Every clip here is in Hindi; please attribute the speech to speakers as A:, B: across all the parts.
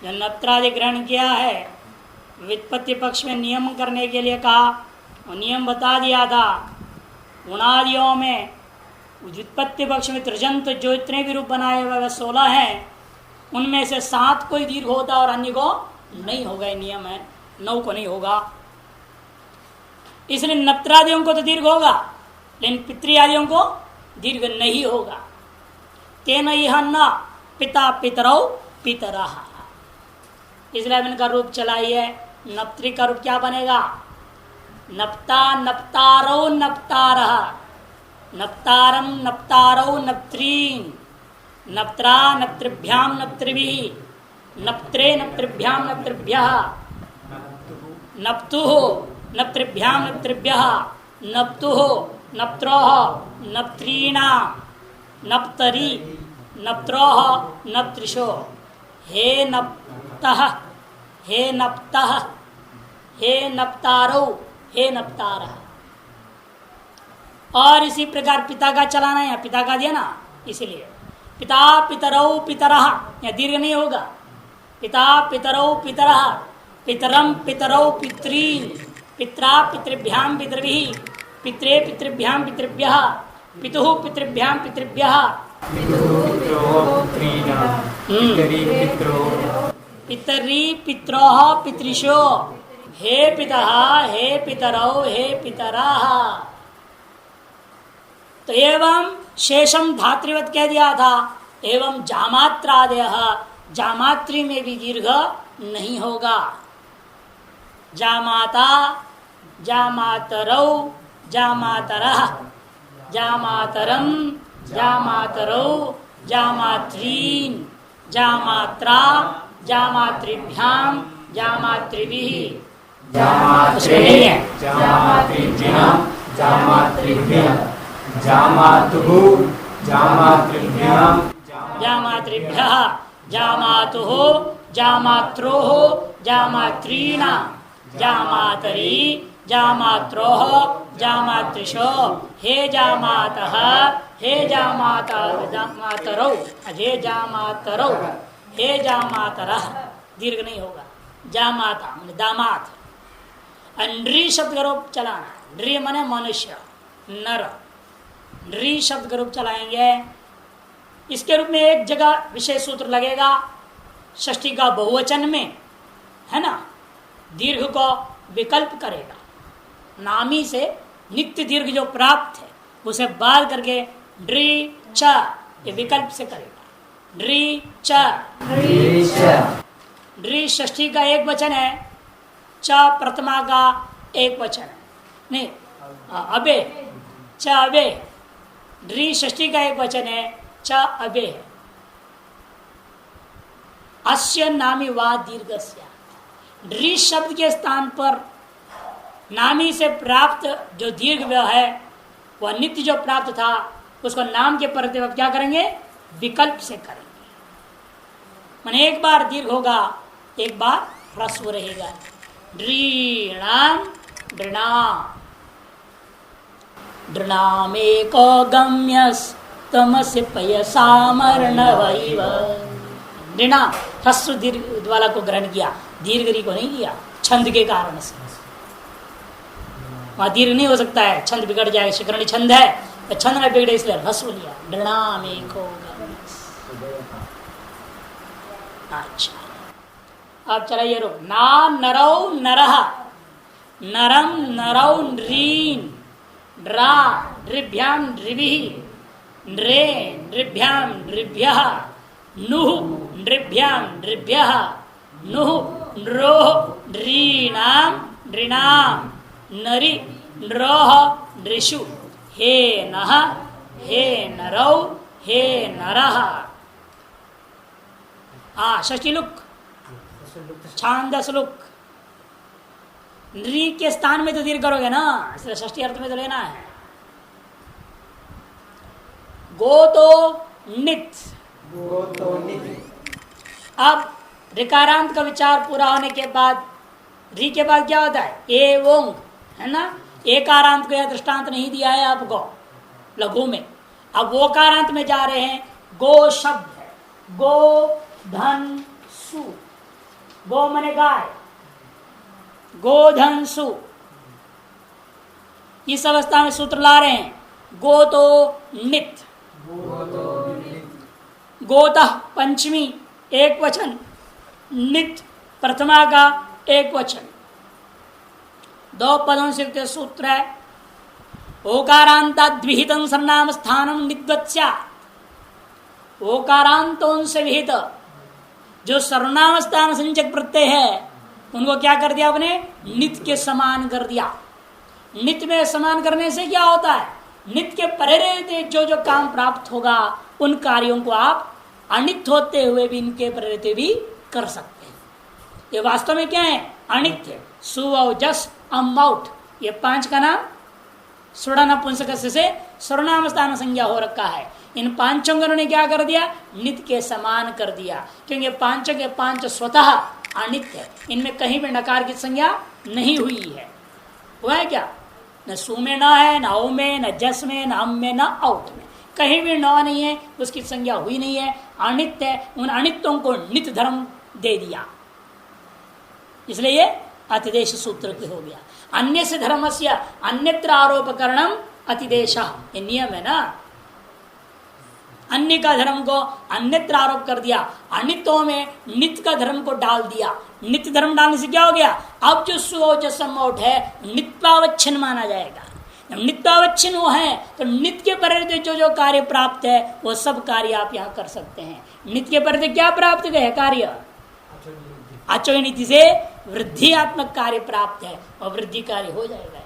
A: जो नत्रादि ग्रहण किया है, व्युत्पत्ति पक्ष में नियम करने के लिए कहा और नियम बता दिया था। गुणादियों में व्युत्पत्ति पक्ष में त्रिजंत जो इतने भी रूप बनाए हुए 16 हैं, उनमें से 7 को ही दीर्घ होता और अन्य को नहीं होगा। ये नियम है, 9 को नहीं होगा। इसलिए नत्रादियों को तो दीर्घ होगा, लेकिन पितृआदियों को दीर्घ नहीं होगा। तेन यह न पिता पितरौ पितरः, इसलिए इनका रूप चलाइए। नप्त्री का रूप क्या बनेगा? नप्ता नप्तारौ नप्तारः, नप्तारम नप्तारौ नप्त्रीन, नप्त्रा नप्तृभ्याम नप्तृभिः, नप्त्रे नप्तृभ्याम नप्तृभ्यः, नप्तुः नप्तृभ्याम नप्तृभ्यः, नप्तुः नप्त्रोः नप्त्रीणां, नप्तरी नप्त्रोः नप्त्रिशो। हे नप्तः, हे नप्तः, हे नप्तारौ, हे नप्तारः। और इसी प्रकार पिता का चलाना है, पिता का दिया ना, इसलिए पिता पितरौ पितरः, या दीर्घ नहीं होगा। पिता पितरौ पितरः, पितरम पितरौ पितॄन्, पित्रा पितृभ्याम पितृभिः, पित्रे पितृभ्याम पितृभ्यः, पितुः पितृभ्याम पितृभ्यः, पितरी पित्रोः पितृशो। हे पितः, हे पितरौ, हे पितराः। तो एवं शेषम धातृवत कह दिया था। एवं जामात्रादयः, जामात्री में भी दीर्घ नहीं होगा। जामाता, जामातरौ, जामातरः, जामातरम, जामातरौ, जामात्रीन्, जामात्रा, जामातृभ्याम, जामातृभिः,
B: जामात्रे, जामातृभ्याम, जामातृभ्यः, जामातुः, जामातृभ्याम,
A: जामातृभ्यः, जामातुः, जामात्रोः, जामात्रीणां, जामातरी, जामात्रोः, जामातृशो। हे जामातः, हे जामातरौ, हे जामातरौ, हे जामातरः, दीर्घ नहीं होगा। जामाता माने दामात। नृ शब्द का रूप चलाना, नृ माने मनुष्य, नर। नृ शब्द का रूप चलाएंगे। इसके रूप में एक जगह विशेष सूत्र लगेगा, षष्ठी का बहुवचन में है ना, दीर्घ को विकल्प करेगा। नामी से नित्य दीर्घ जो प्राप्त है उसे बाल करके ड्री च, ये विकल्प से करेगा। ड्री च, ड्री षष्ठी का एक वचन है, च प्रथमा का एक वचन है। नहीं, अबे, च अबे। ड्री षष्ठी का एक वचन है, च अबे है। अस्य नामी वा दीर्घस्य, ड्री शब्द के स्थान पर नामी से प्राप्त जो दीर्घ है, वह नित्य जो प्राप्त था उसको नाम के परते वक्त क्या करेंगे? विकल्प से करेंगे। माने एक बार दीर्घ होगा, एक बार ह्रस्व रहेगा। ड्रीणाम, दृणाम, दृणामेको गम्यस्तमस्य पयसामर्णवैव। दृणाम ह्रस्व दीर्घ वाला को ग्रहण किया, दीर्घ को नहीं लिया, छंद के कारण से। वहां दीर्घ नहीं हो सकता है, छंद बिगड़ जाए। शिकरणी छंद है तो छंद न बिगड़े, इसलिए ह्रस्व लिया। दृणामेको। अच्छा, अब चलाइए रो। ना नरौ नरः, नरम नरौ नृन्, ड्रा नृभ्याम नृभिः, नृ नृभ्याम नृभ्यः, नुः नृभ्याम नृभ्यः, नुः नृोः नृणाम नृणाम, नरि नृोः नृषु। हे नः, हे नरौ, हे नरः। षष्ठी लुक, छांदस लुक। नृ के स्थान में तो दीर्घ करोगे ना, इसलिए षष्ठी अर्थ में तो लेना है। गो तो नित, अब ऋकारांत का विचार पूरा होने के बाद री के बाद क्या होता है? एवं, है ना। एकारांत को यह दृष्टांत नहीं दिया है आपको लघु में। अब वो कारांत में जा रहे हैं। गो शब्द है, गो धन सु, गो मने गाय, गोधनसु। इस अवस्था में सूत्र ला रहे हैं। गो तो नित, गोतः पंचमी एक वचन, नित प्रथमा का एक वचन, दो पदों से युक्त सूत्र है। ओकारांताद्विहितं सर्वनाम स्थानम निद्वत्स्या। ओकारांतों से विहित जो सर्वनाम स्थान संचक प्रत्यय है उनको क्या कर दिया आपने? नित के समान कर दिया। नित में समान करने से क्या होता है? नित के परे रहते जो जो काम प्राप्त होगा उन कार्यों को आप अनित होते हुए भी इनके परे रहते भी कर सकते हैं। ये वास्तव में क्या है? अनित्य। सुवजस अमाउट, ये पांच का नाम सुड़ा नपुंसक से सर्वनाम स्थान संज्ञा हो रखा है। इन पांचों को उन्होंने क्या कर दिया? नित के समान कर दिया, क्योंकि पांचों के पांच स्वतः अनित्य है। इनमें कहीं भी नकार की संज्ञा नहीं हुई है। हुआ है क्या? न सु में न है, न औ में, न जस में, न अम में, न औट में, कहीं भी न नहीं है, उसकी संज्ञा हुई नहीं है। अनित्य है। उन अनित्यों को नित धर्म दे दिया, इसलिए ये अतिदेश सूत्र हो गया। अन्य से धर्म से अन्यत्र आरोपकरणम अतिदेश, ये नियम है ना। अन्य का धर्म को अन्यत्र आरोप कर दिया, अनित्यों में नित्य का धर्म को डाल दिया। नित्य धर्म डालने से क्या हो गया? अब जो सुवचसमौट है नित्यावच्छिन्न माना जाएगा। जब नित्यावच्छिन्न वो है तो नित्य के परिवर्ते जो जो कार्य प्राप्त है वो सब कार्य आप यहाँ कर सकते हैं। नित्य के परिवर्ते क्या प्राप्त है? कार्य अचो नीति से वृद्धियात्मक कार्य प्राप्त है और वृद्धि कार्य हो जाएगा।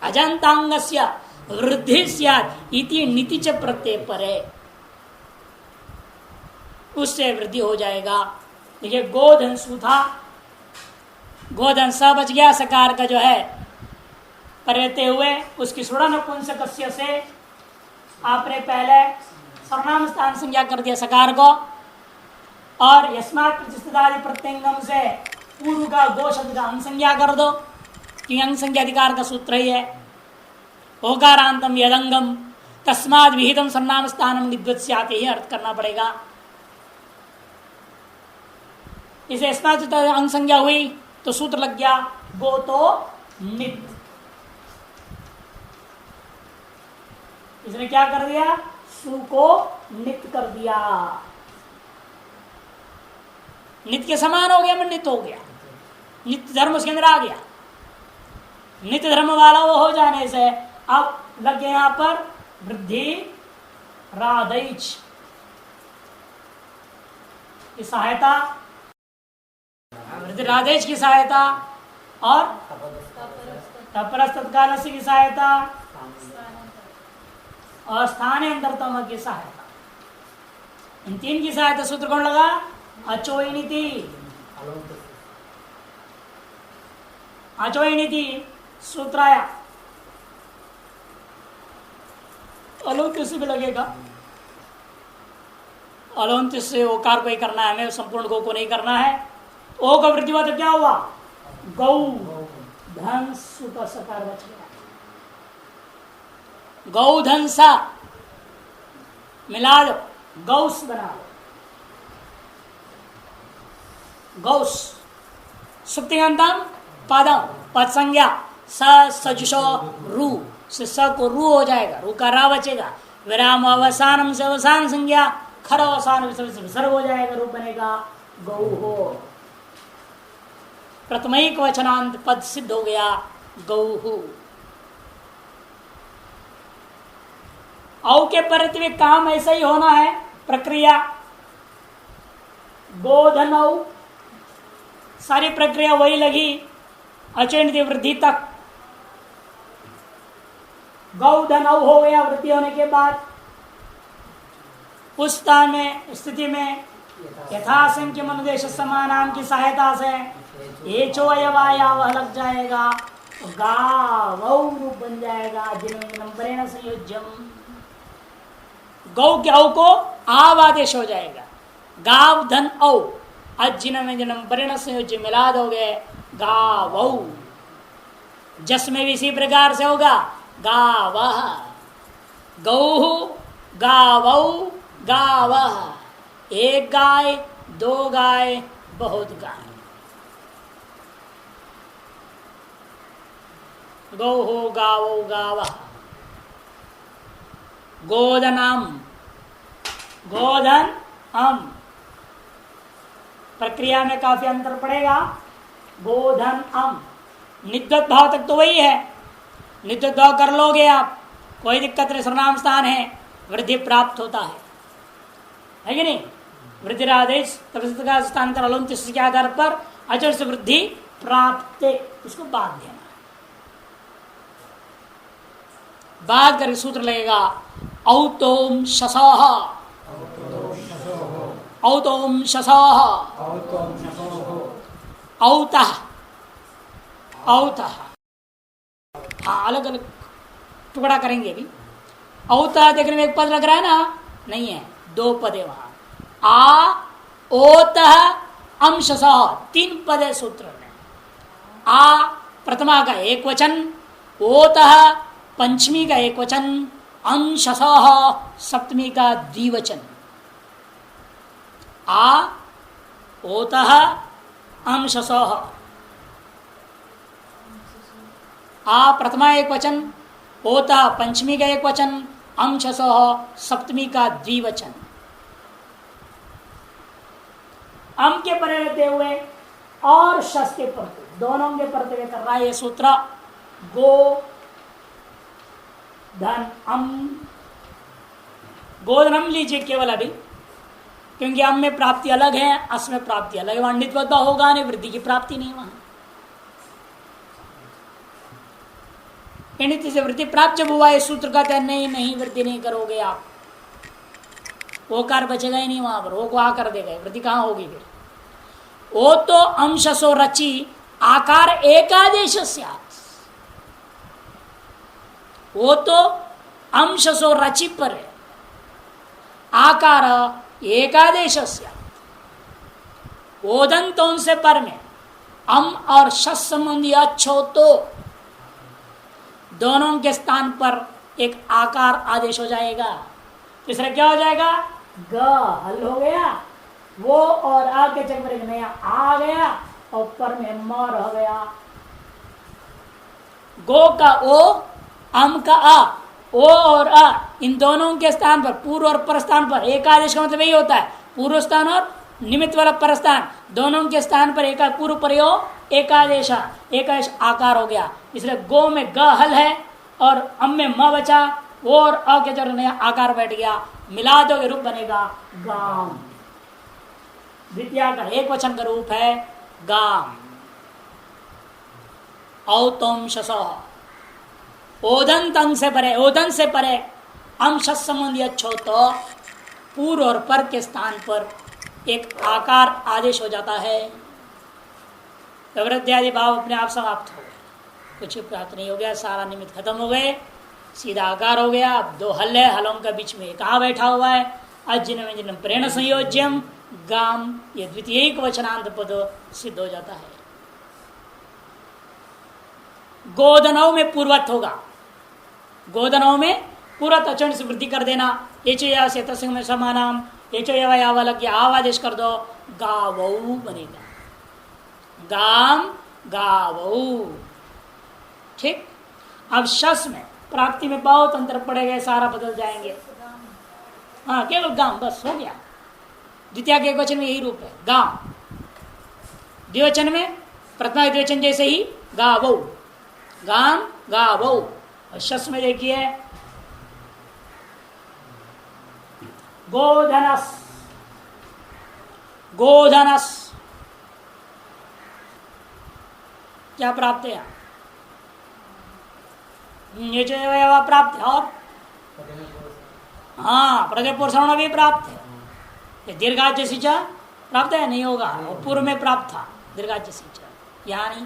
A: अजंतांगस्य वृद्धि स्यात् इति नीति च प्रत्यय पर है, उससे वृद्धि हो जाएगा। देखिए गोधन सु था, गोधन स बच गया, सकार का जो है परते हुए उसकी सुड़ा नपुंसकस्य से आपने पहले सर्वनाम स्थान संज्ञा कर दिया सकार को, और यस्मात् प्रतिष्ठितादि प्रत्यंगम से पूर्व का गो शब्द का अंग संज्ञा कर दो, कि अंग संज्ञा अधिकार का सूत्र ही है। ओकारांतम यदंगम तस्माद विहितम सर्वनाम स्थानम निद्वत्स्याते ही अर्थ करना पड़ेगा। इसे यस्मात् अंग संज्ञा हुई तो सूत्र लग गया गो तो नित। इसने क्या कर दिया? सु को नित कर दिया, नित्य के समान हो गया, नित्य हो गया, नित्य धर्म उसके अंदर आ गया। नित्य धर्म वाला वो हो जाने से अब लग गया यहां पर वृद्धि राधैच की सहायता, वृद्धि राधैच की सहायता और तपरस तत्काल की सहायता और स्थानांतरतम की सहायता। इन तीन की सहायता सूत्र कौन लगा? अचोइनिति। अचोइनिति सूत्र आया, अलौकिक से भी लगेगा। अलौकिक से ओकार को ही करना है हमें, संपूर्ण गो को नहीं करना है। ओ का वृद्धि हुआ तो क्या हुआ? गौ धन सु का सकार बच गया। गौ धन सा मिला दो, गौस बना दो। गौस सुप्तिगंतम पदम, पद संज्ञा सजुषो रू से स को रू हो जाएगा, रू का रा बचेगा। विराम अवसानम से अवसान संज्ञा, खर अवसान विसर्ग हो जाएगा, रूप बनेगा गौ हो। प्रथमिक वचनांत पद सिद्ध हो गया गौहु। औ के परित्व काम ऐसा ही होना है, प्रक्रिया गोधनौ सारी प्रक्रिया वही लगी अचेंद्र वृद्धि तक। गौधनौ हो गया वृद्धि होने के बाद, उस स्थान में स्थिति में यथासंख्य मनुदेश समानाम की सहायता से एचो अयवाया वह लग जाएगा, गावौ रूप बन जाएगा। जिनमें संयोज्यम, गौ के औ को आव आदेश हो जाएगा, गाव धन औ। अजिन में जन्म परिण संयोज्य मिला दोगे गावौ। जस में भी इसी प्रकार से होगा गावः, गौ गावौ गावः। एक गाय दो गाय बहुत गाय। गौ हो गावो गाव, गोधनम गोधन हम। प्रक्रिया में काफी अंतर पड़ेगा। गोधन हम निद्वत भाव तक तो वही है, निद्वत भाव कर लोगे आप, कोई दिक्कत नहीं, सर्वनाम स्थान है, वृद्धि प्राप्त होता है कि नहीं। वृद्धि आदेश का स्थानांतर अलुंत के आधार पर अचर से वृद्धि प्राप्त, इसको बाद देना। बाद करके सूत्र लगेगा औतोम शसः, औतोम शसः, औतः औतः। हाँ, अलग अलग टुकड़ा करेंगे अभी। औतः देखने में एक पद लग रहा है ना, नहीं है, दो पद है वहां। आ ओतः अंशसः, तीन पद है सूत्र में। आ प्रथमा का एक वचन, ओतः पंचमी का एक वचन, अंशसः सप्तमी का द्विवचन। आ ओतः अंशसः, आ प्रथमा एक वचन, ओतः पंचमी का एक वचन, अंशसः सप्तमी का द्विवचन। अम के परे रहते हुए और शस के परते, दोनों के परते हुए कर रहा है ये सूत्र। गो धन अम, गोधनम लीजिए केवल अभी, क्योंकि अम में प्राप्ति अलग है, अस में प्राप्ति अलग है। वहां नित्वत होगा नहीं, वृद्धि की प्राप्ति नहीं वहां। नित्य से वृद्धि प्राप्त जब हुआ, ये सूत्र कहते हैं नहीं नहीं वृद्धि नहीं करोगे आप, वो कार बचेगा ही नहीं वहां पर, वो को आ कर देगा, वृद्धि कहां होगी फिर। वो तो अंशसो रचि आकार एकादेश, वो तो अंशसो रचि पर है, आकार एकादेश। ओदंतों से पर में अम और शस संबंधी अच्छो तो दोनों के स्थान पर एक आकार आदेश हो जाएगा। तीसरा क्या हो जाएगा, ग हल हो गया, वो और आ के चक्कर एक नया आ गया, और पर में म रह गया। गो का ओ, अम का आ, ओ और आ, इन दोनों के स्थान पर, पूर्व और पर स्थान पर, एक आदेश का मतलब यही होता है, पूर्व स्थान और निमित्त वाला पर स्थान, दोनों के स्थान पर एक पूर्व प्रयोग एकादेश, एकादेश आकार हो गया। इसलिए गो में ग हल है और अम में म बचा, वो और अ के जगह नया आकार बैठ गया, मिला दो के रूप बनेगा गाम। द्वितीय का एक वचन का रूप है गाम। औतोम शस, ओदन से परे, ओदन से परे अंश संबंधी अच्छो तो पूर्व और पर के स्थान पर एक आकार आदेश हो जाता है। वृद्धादि भाव अपने आप समाप्त हो गए, कुछ प्राप्त नहीं हो गया, सारा निमित्त खत्म हो गए, सीधा आकार हो गया। अब दो हल है, हलों का बीच में एक आ बैठा हुआ है, अजिन व्यंजनम प्रेण संयोज्यम गाम, ये द्वितीय वचनांत पद सिद्ध हो जाता है। गोधनों में पूर्वत होगा, गोधनों में पूर्वत अचरण से वृद्धि कर देना। एचो से तस्ंग में समानाम, एचो यावलक या आवादेश कर दो, गावऊ बनेगा, गाम गावऊ। ठीक, अब शस में प्राप्ति में बहुत अंतर पड़ेगा, सारा बदल जाएंगे। हाँ, केवल गाम बस हो गया। द्वितीय के एक वचन में यही रूप है गाम, द्विवचन में प्रथमा द्विवचन जैसे ही गावऊ, गाम गावऊ। और शस में देखिए गोधनस, गोधनस क्या प्राप्त है, ये जो प्राप्त है। और हाँ, प्रत्यय पुरुषण भी प्राप्त है। ये दीर्घाज्य सिंचा प्राप्त है, नहीं होगा, और पूर्व में प्राप्त था दीर्घाज्य सिंचा, यहाँ नहीं।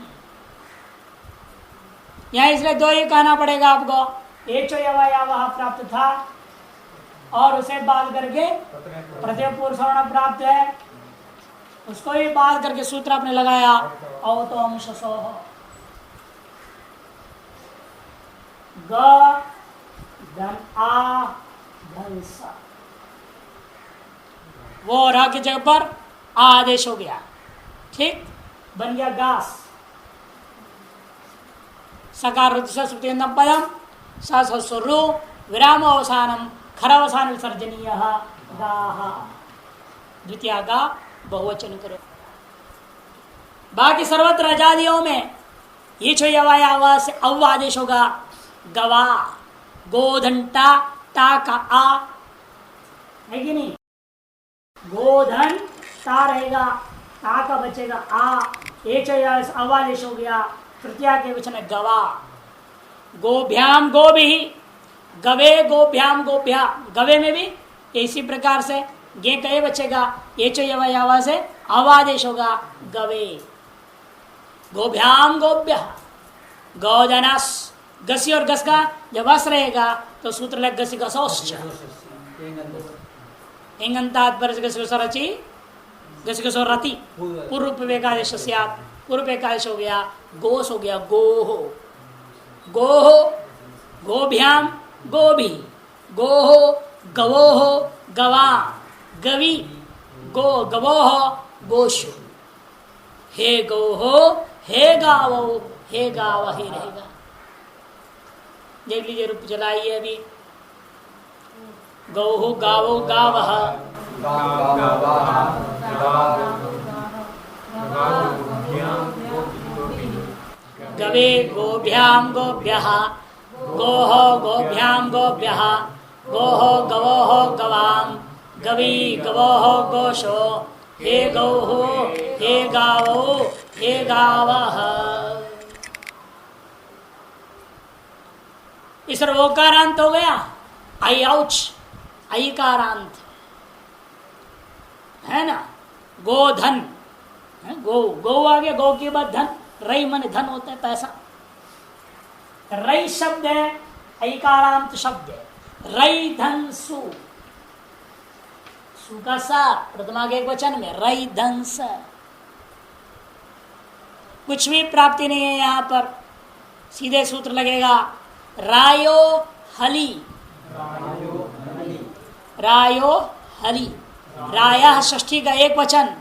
A: यहाँ इसलिए दो ही कहना पड़ेगा आपको, एचो यवा प्राप्त था और उसे बात करके प्रत्यय पुरुषण प्राप्त है, उसको ही बात करके सूत्र आपने लगाया औतोम शसो, ग धन आ धन सा, वो रा की जगह पर आदेश हो गया, ठीक, बन गया गास। सकार रुद्रम पदम सस्वरु विराम अवसानम खरावसान विसर्जनीय गाह। द्वितीय गा बहुवचन करो। बाकी सर्वत्र अजादियों में ये छो यवायावा से अव आदेश होगा। गवा, गोधन टा, टा का आ है कि नहीं, गोधन ता रहेगा, ता का बचेगा आ, ये छो अव आदेश हो गया। तृतीया के वचन है गवा। गोभ्याम गोभी, गवे गोभ्याम गोभ्या, गवे में भी इसी प्रकार से गे कहे बचेगा, ये चो यवा से अवादेश होगा गवे। गोभ्याम गोभ्य, गौधनस, गसी और गस का जब वस रहेगा तो सूत्र लग गसी गसोश्च, इंगंतात पर गसी गसरची, गसी गसरति, पूर्व एकादेश स्यात्, पूर्व एकादेश हो गया, गोस हो गया गोहो, गोहो, गोभ्याम गोभी, गोहो, गवोहो, गवा, गवी, गो, गवोहो, गोशु, हे गोहो, हे गावो, हे गाव ही रहेगा। देख लीजिए, रूप जलाइए अभी। गौहो गावो गावह, गवे गोभ्याम गोभ्यः, गोहो गोभ्याम गोभ्यः, गोहो गवोहो गवाम, गवी गवोहो गोशो, हे गौहो हे गावो हे गावः। इस ओकारांत हो गया, आई औच, ऐकारांत है ना। गोधन, गो, गौ आ गया, गौ के बाद धन, रई मन धन होता है पैसा। रई शब्द है, ऐकारांत शब्द है। रई धन सु, सु का सा प्रथमा के एक वचन में, रई धन स। कुछ भी प्राप्ति नहीं है यहां पर, सीधे सूत्र लगेगा रायो हली, रायो हली। राया षष्ठी का एक वचन,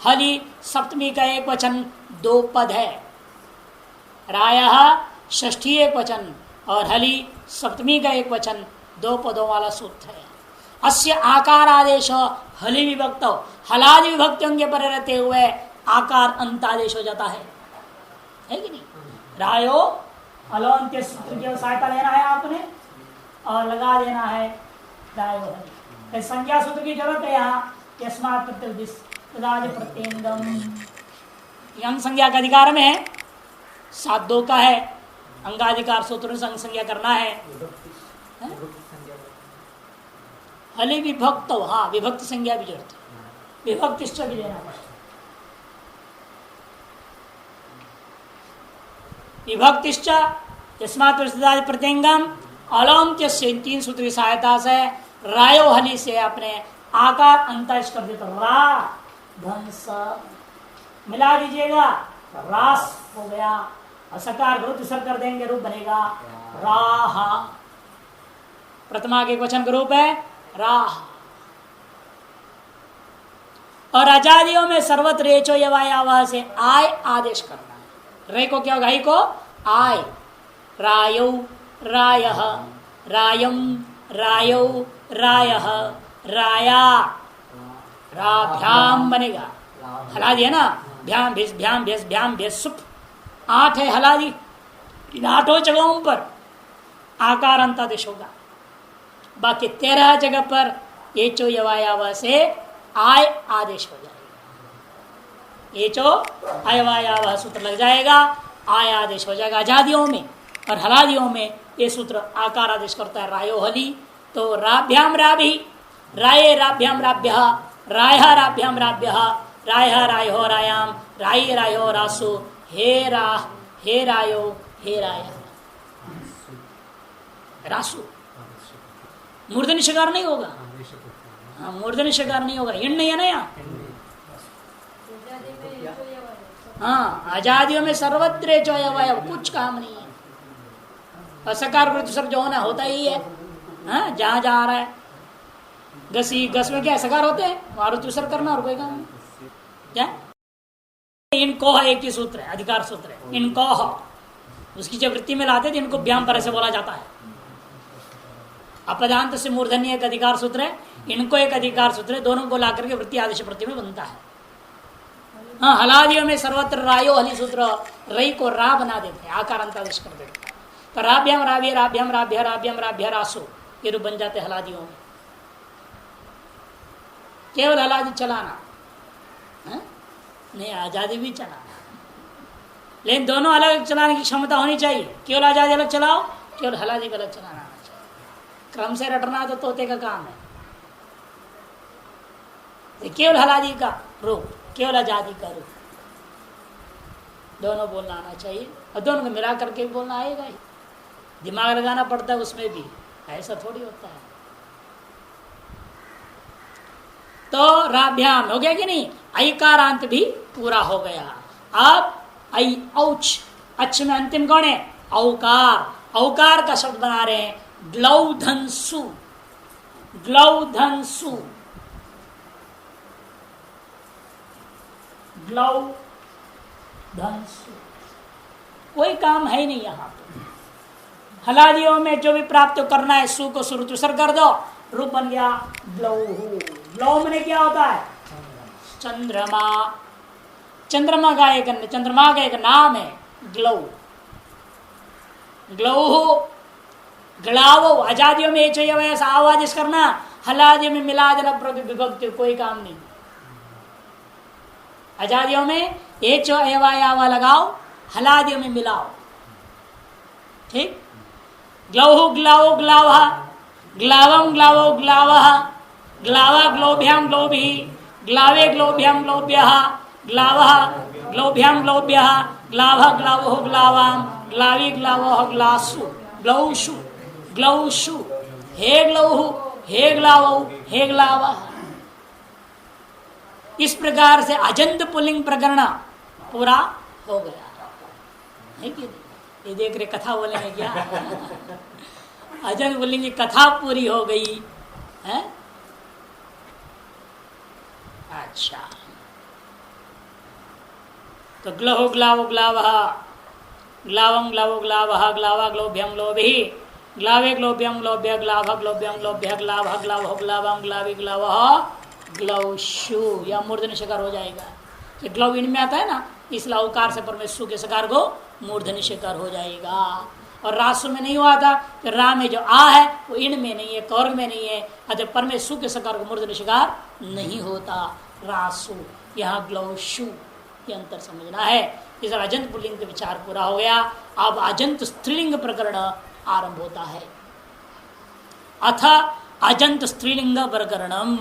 A: हली सप्तमी का एक वचन, दो पद है। रायः षष्ठी एक वचन और हली सप्तमी का एक वचन, दो पदों वाला सूत्र है। अस्य आकार आदेश हली विभक्त, हलादि विभक्तियों के पर रहते हुए आकार अंतादेश हो जाता है कि नहीं। रायो अलौंत्य सूत्र की सहायता लेना है आपने और लगा देना है रायो हली। संज्ञा सूत्र की जरूरत है यहाँ, यस्मात् प्रत्यंगम, अंग संज्ञा का अधिकार में है, 7-2 का है, अंगाधिकार सूत्र से अंग संज्ञा करना है। हली विभक्त, हाँ विभक्त संज्ञा भी जरूरत है, विभक्तिश्च भी लेना पड़ता। विभक्तिश्च यस्मात् प्रत्यंगम अलौंत्य से 3 सूत्र की सहायता से रायो हली से अपने आकार अंतरिक्ष कर देते, रा धंस मिला दीजिएगा, रास हो गया, असकार विरुद्ध सर कर देंगे, रूप बनेगा राह। प्रथमा के वचन का रूप है राह। और अजादियों में सर्वत्र रेचो यवायावा से आय आदेश करना है। रे को क्या होगा, को आय, रायो रायः, रायम रायो रायः, राया, राभ्याम बनेगा, हला दिया ना, भ्याम भेस भ्याम भेस भ्याम भेस सुप, 8 है हलादी। इन 8 जगहों पर आकार अंतादेश होगा। बाकी 13 जगह पर ये चो यवायावा से आय आदेश हो जाएगा। ये चो अयवायावा सूत्र लग जाएगा, आय आदेश हो जाएगा आजादियों में। और हलादियों में ये सूत्र आकार आदेश करता है, रायो हली। तो राभ्याम राभि, राये राभ्याम राभ्य, राय राभ्याम राभ्य, राय रायो रायाम, राय रायो रासु, हे रा हे रायो हे राय रासु। मूर्धन्य शकार नहीं होगा, हाँ मूर्धन्य शकार नहीं होगा, हिंड नहीं है ना यहाँ। हाँ आजादियों में सर्वत्र जो है कुछ काम नहीं है। असकार वृत्त सब जो होना होता ही है, हाँ जहां जहां आ रहा है। गसी गस में क्या सकार होते हैं, वहां रुचुसर करना और कोई काम नहीं। क्या इनको एक ही सूत्र है, अधिकार सूत्र है। इनको उसकी जब वृत्ति में लाते थे इनको व्याम पर से बोला जाता है। अपदांत से मूर्धन्य एक अधिकार सूत्र है, इनको एक अधिकार सूत्र है, दोनों को ला करके वृत्ति आदेश प्रति में बनता है। हाँ, हलादियों में सर्वत्र रायो हली सूत्र रई को रा बना देते हैं, आकार अंतादेश कर देते हैं। तो राभ्याम राभ्य राभ्याम राभ्य राभ्याम राभ्य रासो ये रूप बन जाते हलादियों में। केवल हलादी चलाना है? नहीं, आजादी भी चलाना, लेकिन दोनों अलग चलाने की क्षमता होनी चाहिए। केवल आजादी अलग चलाओ, केवल हलादी का अलग चलाना आना चाहिए। क्रम से रटना तो तोते का काम है। केवल हलादी का रूप, केवल आजादी का रूप, दोनों बोलना आना चाहिए। और दोनों को मिला करके भी बोलना आएगा ही, दिमाग लगाना पड़ता है उसमें भी, ऐसा थोड़ी होता है। तो राभ्याम हो गया कि नहीं, ऐकारांत भी पूरा हो गया। अब ऐ औच, अच्छ में अंतिम कौन है, औकार। औकार का शब्द बना रहे हैं ग्लौधंसु, ग्लौधंसु, ग्लौधंसु। कोई काम है नहीं यहां पर। हलादियों में जो भी प्राप्त करना है सु को सुर तुसर कर दो, रूप बन गया ग्लौहु। ग्लौ में क्या होता है, चंद्रमा। चंद्रमा का एक नाम है ग्लौ। ग्लौहु ग्लावो, आजादियों में ऐसा आवाज करना, हलादियों में मिला देना प्रति विभक्ति, कोई काम नहीं। आजादियों में एचो एवा लगाओ, हलादियों में मिलाओ, ठीक। ग्लौहु ग्लावो ग्लावः, ग्लावं ग्लावो ग्लावः, ग्लावा ग्लोभ्याम ग्लोभी, ग्लावे ग्लोभ्याम ग्लोभ्यः, ग्लावः ग्लोभ्याम ग्लोभ्यः, ग्लावः ग्लावो ग्लावाम, ग्लावी ग्लावो ग्लासु, ग्लौषु ग्लौषु, हे ग्लौहु हे ग्लावो हे ग्लावः। इस प्रकार से अजंत पुल्लिंग प्रकरण पूरा हो गया है कि नहीं? ये देख रहे कथा बोलेंगे क्या? अजंत पुल्लिंग की कथा पूरी हो गई है। अच्छा, तो ग्लहो ग्लावो ग्लावः, ग्लावं ग्लावो ग्लावः, ग्लावा ग्लोभ्यं ग्लोभिः, ग्लावे ग्लोभ्यं ग्लोभ्य, ग्लावः ग्लोभ्यं ग्लोभ्य, ग्लावः ग्लावो ग्लावं, ग्लावी ग्लावः ग्लौषु। या मूर्धन्य शकार हो जाएगा। तो ग्लौ इनमें आता है ना, इस लौकार से परमेश्वर के शकार को मूर्धन्य शकार हो जाएगा। और रासु में नहीं हुआ था, तो रा में जो आ है वो इन में नहीं है, कौर में नहीं है, अतः परमेश्वर के शकार को मूर्धन्य शकार नहीं होता। रासु, यहाँ ग्लौषु, ये अंतर समझना है। इस अजंत पुल्लिंग का विचार पूरा हो गया। अब अजंत स्त्रीलिंग प्रकरण आरंभ होता है। अथ अजंत स्त्रीलिंग प्रकरणम,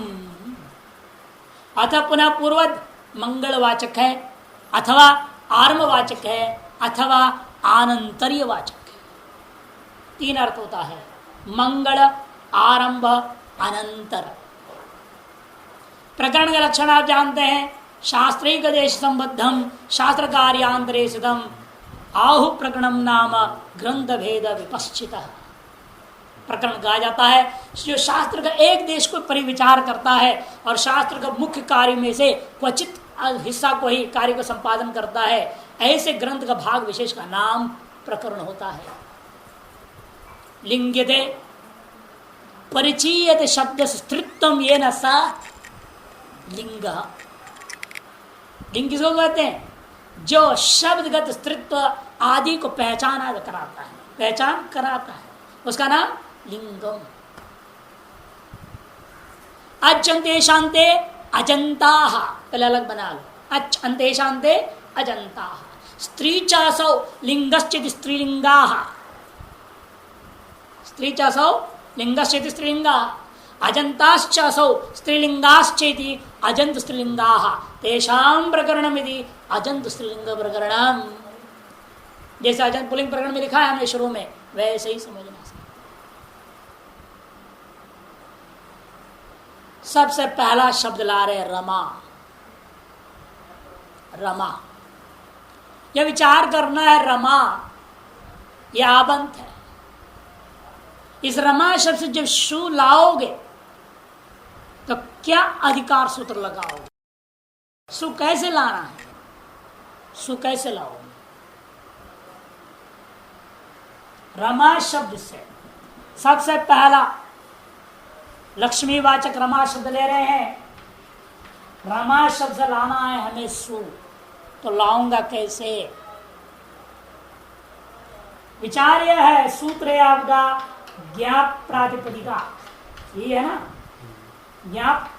A: अथ पुनः पूर्वद मंगलवाचक है, अथवा आरंभवाचक है, अथवा आनंतरीय वाचक है। तीन अर्थ होता है, मंगल, आरंभ, अनंतर। प्रकरण का लक्षण आप जानते हैं, शास्त्रिक देश संबद्धम शास्त्र कार्यांतरे सिद्धम आहु प्रकरणम नाम ग्रंथ भेद विपश्चित। प्रकरण कहा जाता है जो शास्त्र का एक देश को परिविचार करता है और शास्त्र का मुख्य कार्य में से क्वचित हिस्सा को ही कार्य को संपादन करता है, ऐसे ग्रंथ का भाग विशेष का नाम प्रकरण होता है। लिंग्यते परिचीयते शब्द स्त्रीत्वम ये न सा लिंग। लिंग किसको कहते हैं, जो शब्दगत स्त्रीत्व आदि को पहचान कराता है, पहचान कराता है, उसका नाम लिंगम। अजंतेशांते अजंता, पहले अलग बना लो, अच अंतेशांते अजंता। स्त्री चासौ लिंगश्चित स्त्रीलिंगा, स्त्री चासौ लिंगश्चित स्त्रीलिंगा, अजंताश्चासौ स्त्रीलिंगाश्चेति अजंत स्त्रीलिंगा, तेषां प्रकरणमिति अजंत स्त्रीलिंग प्रकरणम। जैसे अजंत पुल्लिंग प्रकरण में लिखा है हमने शुरू में, वैसे ही समझना। सबसे पहला शब्द ला रहे रमा। रमा, यह विचार करना है, रमा यह आबंत है। इस रमा शब्द से जब शु लाओगे तो क्या अधिकार सूत्र लगाओगे? सुख कैसे लाना है, सुख कैसे लाओ? रमा शब्द से सबसे पहला लक्ष्मीवाचक रमा शब्द ले रहे हैं। रमा शब्द से लाना है हमें सुख, तो लाऊंगा कैसे? विचार यह है, सूत्र है आपका ज्ञाप प्रातिपदिका, ये है ना, ज्ञाप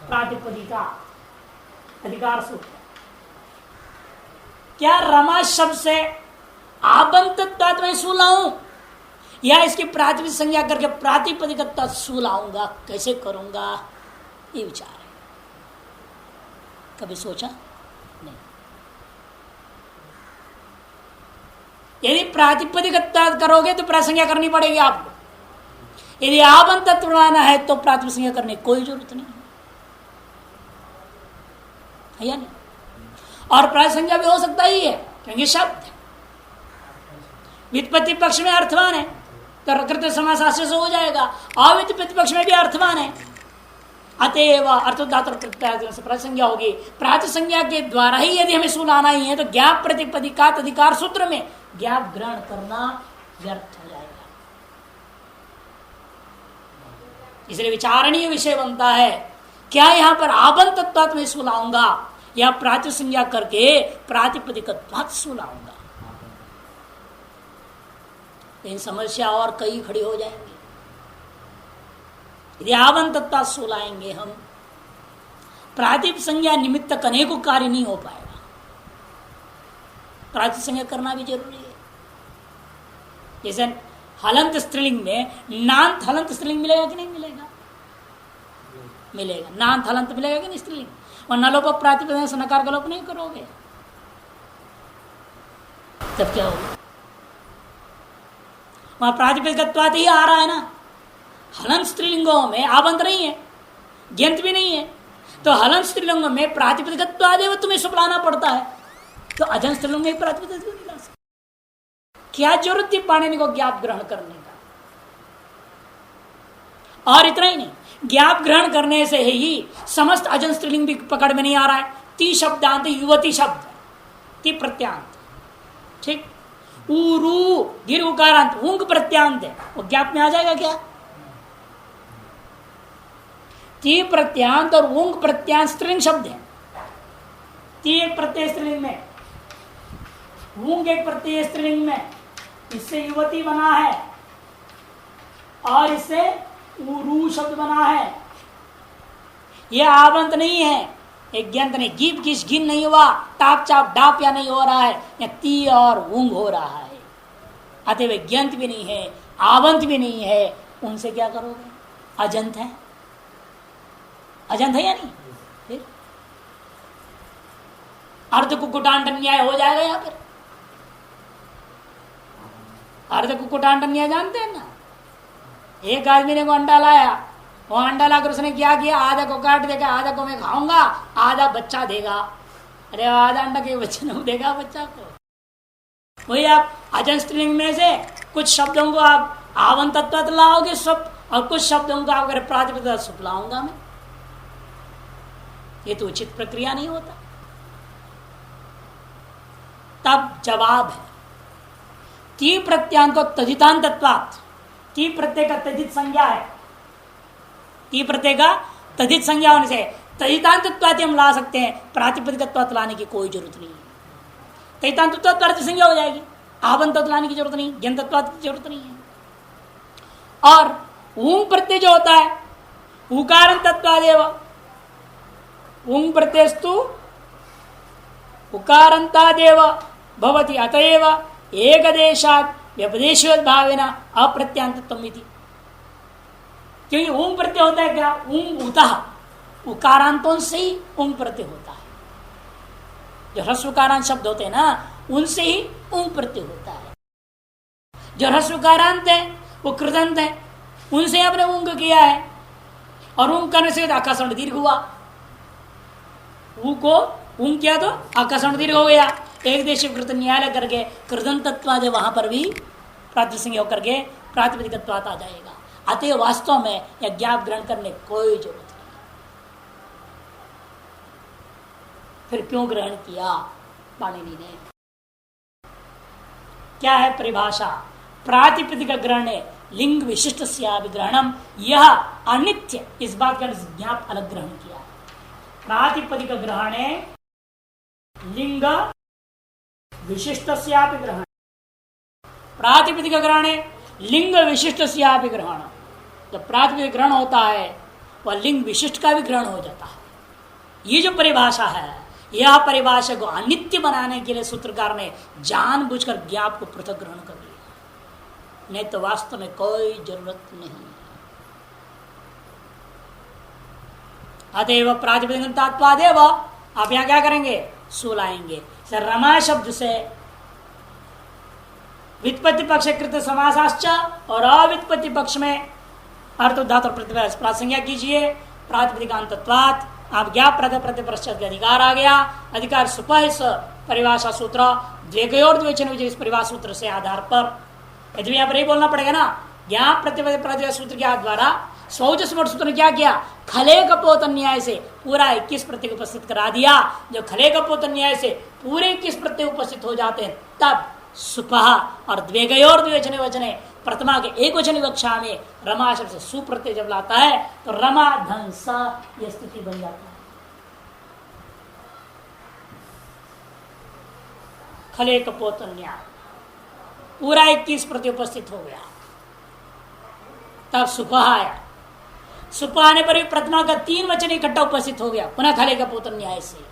A: प्रातिपदिका अधिकार सूत्र। क्या रमा शब्द से आबंधित में सु लाऊं, या इसकी प्रातिपदिक संज्ञा करके प्रातिपदिक सु लाऊंगा? कैसे करूंगा? ये विचार है। कभी सोचा नहीं? यदि प्रातिपदिक करोगे तो प्रासंज्ञा करनी पड़ेगी आपको। यदि आबंधित बनाना है तो प्रातिपदिक संज्ञा करने की कोई जरूरत नहीं है या नहीं? और प्रासंज्ञा भी हो सकता ही है, क्योंकि शब्द है। व्युत्पत्ति पक्ष में अर्थवान है तो कृत समास आश्रय से हो जाएगा, अव्युत्पत्ति पक्ष में भी अर्थवान है, अतएव अर्थोदात प्रत्याय से प्रासंज्ञा होगी। प्रातिसंज्ञा के द्वारा ही यदि हमें सुनाना ही है तो ज्ञाप प्रतिपदिकात अधिकार सूत्र में ज्ञाप ग्रहण करना व्यर्थ हो जाएगा। इसलिए विचारणीय विषय बनता है, क्या यहां पर आबंधित्वात् में सुलाऊंगा या प्रातिसंज्ञा करके प्रातिपदिकत्वात् सुलाऊंगा? इन समस्या और कई खड़ी हो जाएंगी। यदि आबंधित्वात् सुलाएंगे हम, प्रातिसंज्ञा निमित्त अनेकों कार्य नहीं हो पाएगा। प्रातिसंज्ञा करना भी जरूरी है। जैसे हलंत स्त्रीलिंग में नांत हलंत स्त्रीलिंग मिलेगा कि नहीं मिलेगा? मिलेगा। नांत हलंत मिलेगा कि नहीं स्त्रीलिंग? और नलोप प्रातिपदिक से नकार का लोप नहीं करोगे तब क्या होगा? वहां प्रातिपदिकत्वात् ही आ रहा है ना। हलंत स्त्रीलिंगों में आबंध नहीं है, ज्ञंत भी नहीं है, तो हलंत स्त्रीलिंगों में प्रातिपदिकत्वादेव तुम्हें सुपलाना पड़ता है, तो अजंत स्त्रीलिंग में प्रातिपदिक नहीं ला सकते। क्या जरूरत थी पाणिनि को ज्ञाप ग्रहण करने का? और इतना ही नहीं, ज्ञाप ग्रहण करने से ही समस्त अजंत स्त्रीलिंग भी पकड़ में नहीं आ रहा है। ती शब्दांत युवती शब्द, ती प्रत्यांत, ठीक। ऊरू दीर्घ उकारांत ऊंग प्रत्यांत है, वो ज्ञाप में आ जाएगा क्या? ती प्रत्यांत और ऊंग प्रत्यांत स्त्रीलिंग शब्द है। ती एक प्रत्यय स्त्रीलिंग में, ऊंग एक प्रत्यय स्त्रीलिंग में, इससे युवती बना है और इससे ऊरू शब्द बना है। यह आबंत नहीं है, एक ज्ञंत नहीं, गीप किस गिन नहीं हुआ, टाप चाप डाप या नहीं हो रहा है, या ती और ऊंग हो रहा है। अतः ज्ञंत भी नहीं है, आबंत भी नहीं है, उनसे क्या करोगे? अजंत है, अजंत है या नहीं? फिर अर्ध कुकुटांड न्याय हो जाएगा यहां पर। अर्ध कुकुटांड न्याय जानते हैं ना? एक आदमी ने को अंडा लाया, वो अंडा लाकर उसने क्या किया? आधा को काट देगा, आधा को मैं खाऊंगा, आधा बच्चा देगा। अरे आधा अंडा के बच्चे नहीं देगा बच्चा को। वही आप अजंत स्त्रीलिंग में से कुछ शब्दों को आप आबंधित्वात् लाओगे सब, और कुछ शब्दों को आप अगर प्रातिपदिक सुप लाऊंगा मैं, ये तो उचित प्रक्रिया नहीं होता। तब जवाब है ती प्रत्यांत को तदितांतत्वात्, ती प्रत्यय का तदित संज्ञा है, ती प्रत्यय का तदित संज्ञा होने से तदितांतत्वात् हम ला सकते हैं, प्रातिपदिकत्वात् लाने की कोई जरूरत नहीं है। तदितांतत्वात् प्रातिपदिक संज्ञा हो जाएगी, आबंधित्वात् लाने की जरूरत नहीं, ज्ञंतत्वात् की जरूरत नहीं है। और ऊंग प्रत्यय जो होता है उकारंतत्वादेव, ऊंग प्रत्ययस्तु उकारंतादेव भवति, अतएव एकदेशात् व्यपदेशवत् भावेन अप्रत्यांतत्वम् इति। क्योंकि ऊंग प्रत्यय होता है क्या? ऊंग उतः, उकारांतों से ही ऊंग प्रत्यय होता है। जो ह्रस्वकारांत शब्द होते हैं ना, उनसे ही ऊंग प्रत्यय होता है। जो ह्रस्वकारांत है वो कृदंत है, उनसे आपने ऊंग किया है, और ऊंग करने से आकाशवर्ण दीर्घ हुआ। ऊ को ऊंग किया तो आकाशवर्ण दीर्घ हो गया। एक देश कृत न्यायालय करके कृदंतत्वाद वहां पर भी प्रातिसंज्ञा होकर के प्रातिपदिकत्वात् आ जाएगा। अतः वास्तव में यह ज्ञाप ग्रहण करने कोई जरूरत नहीं। फिर क्यों ग्रहण किया पाणिनि ने? क्या है परिभाषा? प्रातिपदिक ग्रहण लिंग विशिष्ट ग्रहणम, यह अनित्य, इस बात का ज्ञाप अलग ग्रहण किया। प्रातिपदिक ग्रहण लिंग विशिष्ट ग्रहण, प्रातिपदिक ग्रहण लिंग विशिष्ट ग्रहण। जब प्रातिपदिक ग्रहण होता है वह लिंग विशिष्ट का भी ग्रहण हो जाता है। ये जो परिभाषा है, यह परिभाषा को अनित्य बनाने के लिए सूत्रकार ने जानबूझकर ज्ञाप को पृथक ग्रहण कर लिया, नहीं तो वास्तव में कोई जरूरत नहीं है। अतएव प्रातिपदिकत्वादेव, आप यहां क्या करेंगे? सुलाएंगे। रमा शब्द से व्युत्पत्ति पक्ष कृत समासाश्च और अव्युत्पत्ति पक्ष में अर्थ धातु प्रासंज्ञा कीजिए। प्रातिपदिकांतत्वात्, आप ज्ञाप प्रत्यय अधिकार आ गया। अधिकार सुपह इस परिभाषा सूत्र द्वेगयोर्द्विवचन इस परिभाषा सूत्र से आधार पर, यदि यहाँ पर यही बोलना पड़ेगा ना, ज्ञाप प्रत्यय सूत्र के द्वारा स्वौजस सूत्र ने क्या किया? खले कपोत न्याय से पूरा 21 प्रत्यय उपस्थित करा दिया। जो खले कपोत न्याय से पूरे 21 प्रत्यय उपस्थित हो जाते हैं, तब सुपह और द्वेगयोर द्विवचन वचने प्रथमा के एक वचन विवक्षा में रमा शब्द से सुप्रत्यय जब लाता है तो रमा धंस यह स्थिति बन जाता है। खले कपोत न्याय पूरा 21 प्रत्यय उपस्थित हो गया, तब सुपह आया। सुपह आने पर भी प्रथमा का 3 वचन इकट्ठा उपस्थित हो गया, पुनः खले कपोत न्याय से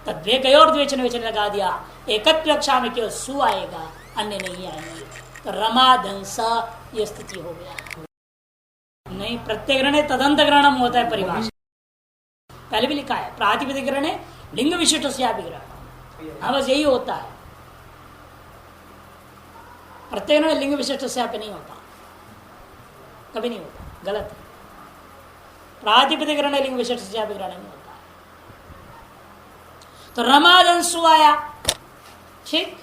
A: तब द्वेगयोर द्विवचन वचन लगा दिया। एकत्व कक्षा में केवल सु आएगा, अन्य नहीं आएंगे, तो रमा धंस ये स्थिति हो गया। नहीं, प्रत्यय ग्रहण तदंत ग्रहणम होता है परिभाषा, पहले भी लिखा है। प्रातिपदिक ग्रहण लिंग विशिष्ट ग्रहण, हाँ बस यही होता है। प्रत्यय ग्रहण लिंग विशिष्ट नहीं होता, कभी नहीं होता, गलत है। प्रातिपदिक ग्रहण लिंग विशिष्ट ग्रहण नहीं होता। तो रमादंसु आया, ठीक।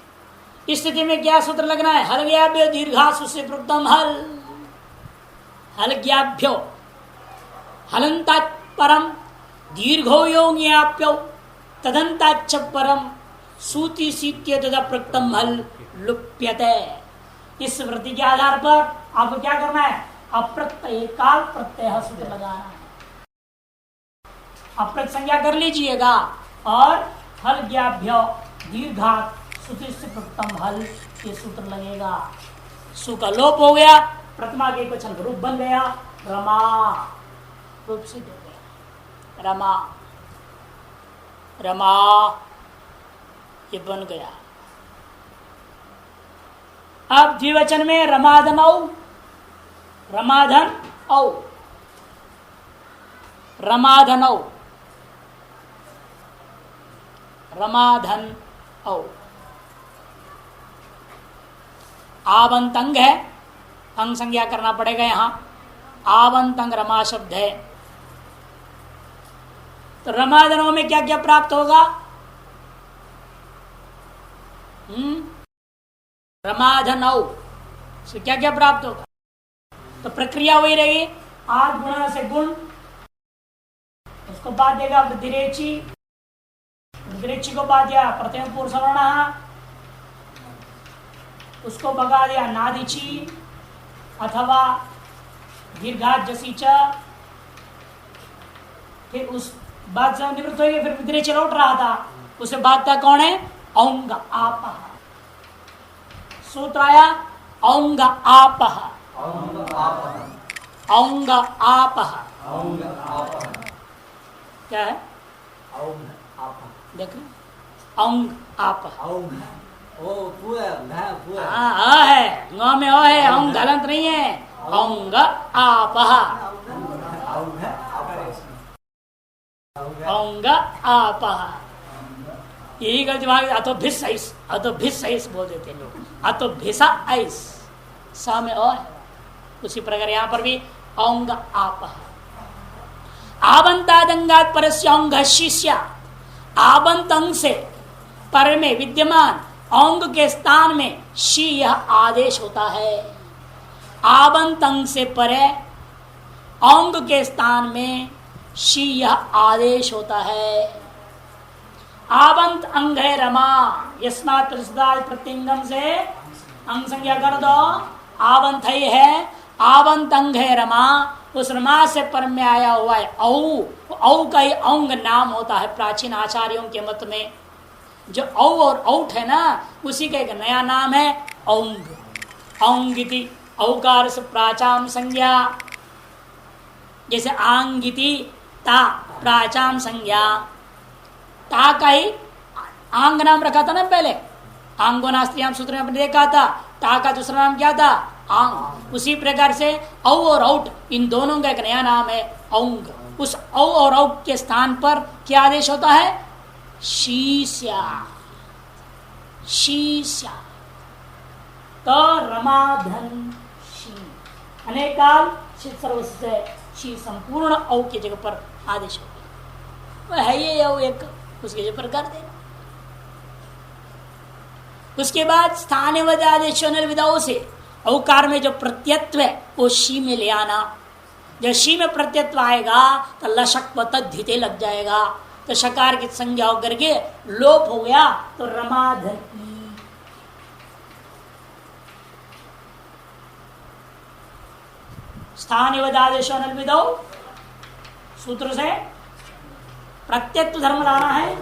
A: इस स्थिति में क्या सूत्र लगना है? हलज्ञाभ्यो दीर्घासु से प्रोक्तम हल, हलज्ञाभ्यो हलंतात् परम दीर्घो योग्याप्यो तदंताच्च परम सूति सीत्य तदा प्रोक्तम हल लुप्यते। इस वृत्ति के आधार पर आपको क्या करना है? अप्रत्यय काल प्रत्यय सूत्र लगाना है। अप्रत्यय संज्ञा कर लीजिएगा और हल ज्ञाभ्य दीर्घात सूत्र से प्रथम हल ये सूत्र लगेगा। सु का लोप हो गया, प्रथमा के वचन रूप बन गया, रमा रूप सिद्ध हो गया। रमा रमा ये बन गया। अब द्विवचन में रमाधन औ, रमाधन औ, रमाधन औ, रमाधन औ। आवंत अंग है, अंग संज्ञा करना पड़ेगा यहां। आवंत अंग रमा शब्द है, तो रमाधनों में क्या क्या प्राप्त होगा? रमाधनौ से क्या क्या प्राप्त होगा? तो प्रक्रिया वही रहेगी, आद गुणा से गुण, उसको बाद देगा वृद्धिरेची, वृद्धिरेची को बाद दिया प्रथम पुरुष सवर्ण, उसको भगा दिया नादिची अथवा दीर्घात जसी च, फिर उस बात से निवृत्त होगी, फिर वृद्धिरेची लौट रहा था, उसे बाद था कौन है? औंग आपः। सूत्र आया औंग आपः, औंग आपः। क्या है? देख औंग आपः, है ङ में ओ है, औंग गलत नहीं है, औंग आपः, औंग आपः। यही गलती अतो भिस ऐस, अतो भिस ऐस बोल देते लोग, अतो भिसा ऐस, सा में ओ है। उसी प्रकार यहां पर भी औंग आपः। आवंतादंगात परस्य औंग शिष्य, आवंत अंग से पर में विद्यमान औंग के स्थान में शी यह आदेश होता है। आवंत अंग से परे औंग के स्थान में शी यह आदेश होता है। आवंत अंग है रमा, यस्मात् प्रत्यंगम से अंग संज्ञा कर दो, आवंत है, आवंत अंग है रमा, उस रमा से पर में आया हुआ है औ, औ का ही अंग नाम होता है प्राचीन आचार्यों के मत में। जो औ और औट है ना, उसी का एक नया नाम है औंग। औंगिति औकार से प्राचाम संज्ञा, जैसे आंगिति ता प्राचाम संज्ञा, ता का ही आंग नाम रखा था ना पहले, आंगो नास्त्रियाम सूत्र में आपने देखा था, ता का दूसरा नाम क्या था आंग। उसी प्रकार से औ और औट इन दोनों का एक नया नाम है औंग। उस औ और औट के स्थान पर क्या आदेश होता है, शीस्या, शीस्या। तो रमाधन शी अनेकाल सर्वस्य शी संपूर्ण औ की जगह पर आदेश होगा, है ये औ एक, उसकी जगह पर कर दे। उसके बाद स्थानीय आदेश विधाओं से औकार में जो प्रत्यत्व है वो शी में ले आना। जब शी में प्रत्यत्व आएगा तो लशक तद्धिते लग जाएगा, तो शकार की संज्ञा होकर के लोप हो गया, तो रमाधन स्थानीय आदेश विधौ सूत्र से प्रत्यत्व धर्म लाना है,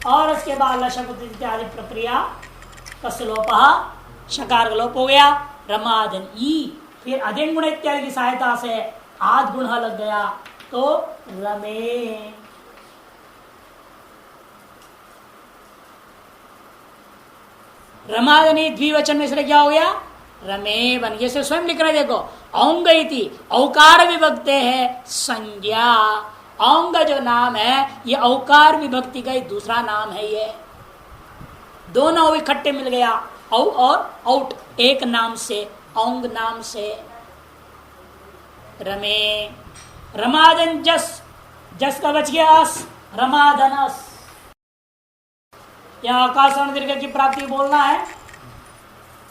A: और उसके बाद लशक इत्यादि प्रक्रिया कसलोप, शकार का लोप हो गया, रमादन ई, फिर अधिन गुण इत्यादि की सहायता से आद गुण लग गया, तो रमे। रमादनी द्विवचन में से क्या हो गया, रमे बन गया। से स्वयं लिख रहे देखो, औंग इति औकार विभक्ते है संज्ञा। औंग जो नाम है ये औकार विभक्ति का ही दूसरा नाम है, ये दोनों इकट्ठे मिल गया, औ और औट एक नाम से, औंग नाम से। रमे रमादन जस, जस का बच गया अस, रमादनस। यह आकाश दीर्घ की प्राप्ति बोलना है,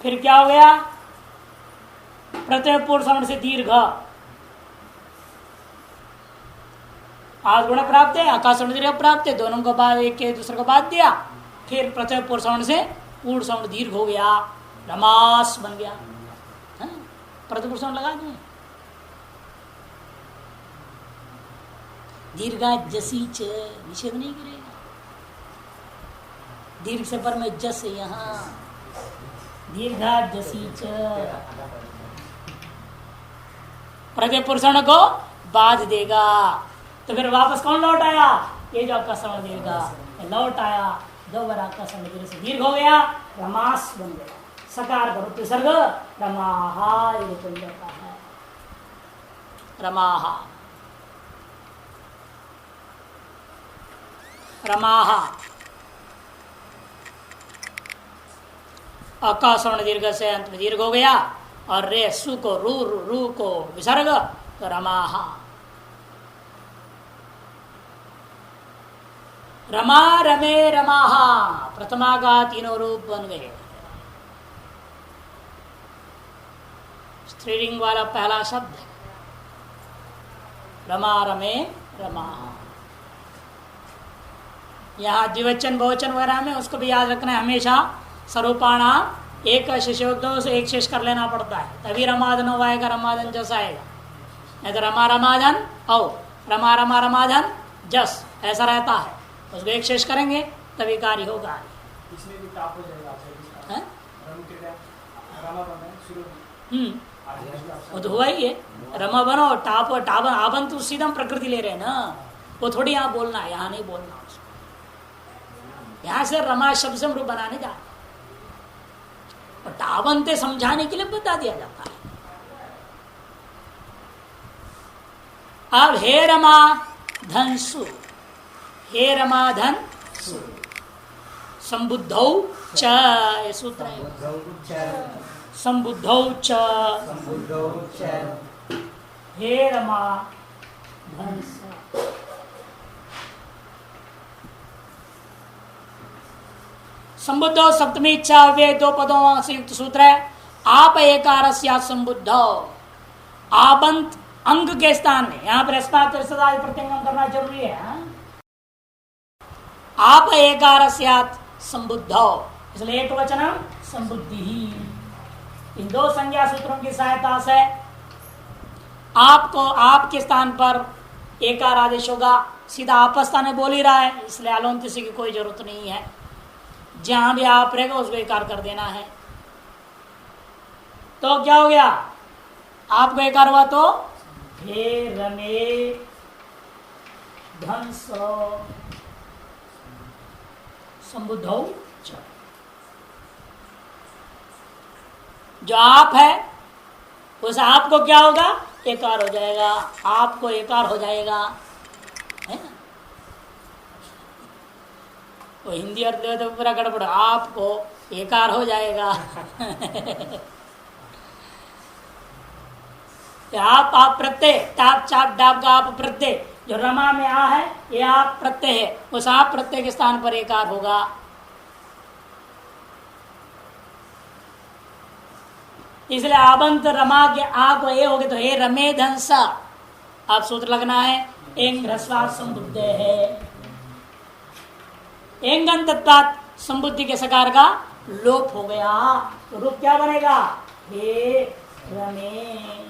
A: फिर क्या हो गया, प्रत्यय पूर्व सवर्ण से दीर्घ, आज गुण प्राप्त है, आकाश दीर्घ प्राप्त है, दोनों को बाद एक के दूसरे को बाद दिया, फिर प्रत्यय पूर्व सवर्ण से पूर्ण सवर्ण दीर्घ हो गया, रमास बन गया। प्रत्यय पूर्व सवर्ण लगा दें, दीर्घा जसी च निषेध नहीं करेगा, दीर्घ से पर में जस यहाँ, दीर्घा जसी च प्रत्यय पुरुष को बाध देगा, तो फिर वापस कौन लौट आया, ये जो आपका सवर्ण दीर्घ लौट आया, दो बार आपका सवर्ण दीर्घ से दीर्घ हो गया, रमास बन गया। सकार का रूप सर्ग रमाहा बन जाता है, रमाहा, रमाहा। अका सवर्ण दीर्घ से अंत में दीर्घ हो गया, और रे सु को रू को विसर्ग, तो रमाहा। रमा रमे रमाहा, प्रथमा का तीनों रूप बन गए। स्त्रीलिंग वाला पहला शब्द रमा रमे रमाहा। यहाँ द्विवचन बहुवचन वगैरह में उसको भी याद रखना है हमेशा, स्वरूपाणा एक शेषोक्तों से एक शेष कर लेना पड़ता है, तभी रमाधन हो आएगा, रमाधन जस आएगा, नहीं तो रमा रमाधन औ रमा रमा रमाधन जस ऐसा रहता है, उसको एक शेष करेंगे तभी कार्य होगा।
B: इसमें भी टाप हो जाएगा,
A: वो तो हुआ ही है, रमा बनो टाप टाप आबन तो सीधा प्रकृति ले रहे हैं ना, वो थोड़ी यहाँ बोलना है, यहाँ नहीं बोलना उसको, यहाँ से रमा शब्द से हम रूप बनाने जा रहे, और टावंते समझाने के लिए बता दिया जाता है। अब हे रमा धनसु, हे रमा धन सु, संबुद्धौ च, ये सूत्र है, संबुद्धौ च, हे रमा धन सु। संबुद्धो सप्तमी इच्छा वे दो पदों से युक्त सूत्र है। आप एकार संबुद्धो, आबंत अंग के स्थान में, यहाँ पर प्रत्यंगम करना जरूरी है। आप एकार स्यात् संबुद्धौ, इसलिए एक वचन संबुद्धि ही। इन दो संज्ञा सूत्रों की सहायता से आपको आपके स्थान पर एकार आदेश होगा। सीधा आपस्था ने बोल ही रहा है, इसलिए अलोन्ति की कोई जरूरत नहीं है। जहां भी आप रहेगा उसको एकार कर देना है। तो क्या हो गया, आपको एकार हुआ तो हे रमे धंस संबुद्धौ। जो आप है उस आपको क्या होगा, एकार हो जाएगा। आपको एकार हो जाएगा, है ना। वो हिंदी अर्थ तो पूरा गड़बड़, आपको एकार हो जाएगा। आप प्रत्यय, टाप चाप डाप का आप प्रत्यय जो रमा में आ है, ये आप प्रत्यय है, उस आप प्रत्यय के स्थान पर एकार होगा। इसलिए आबंत रमा के आ को ए हो गए तो हे रमे धंसा, आप सूत्र लगना है एंग ह्रस्वात् संबुद्धे है। एंगन तत्वात् संबुद्धि के सकार का लोप हो गया, तो रूप क्या बनेगा, हे रमे।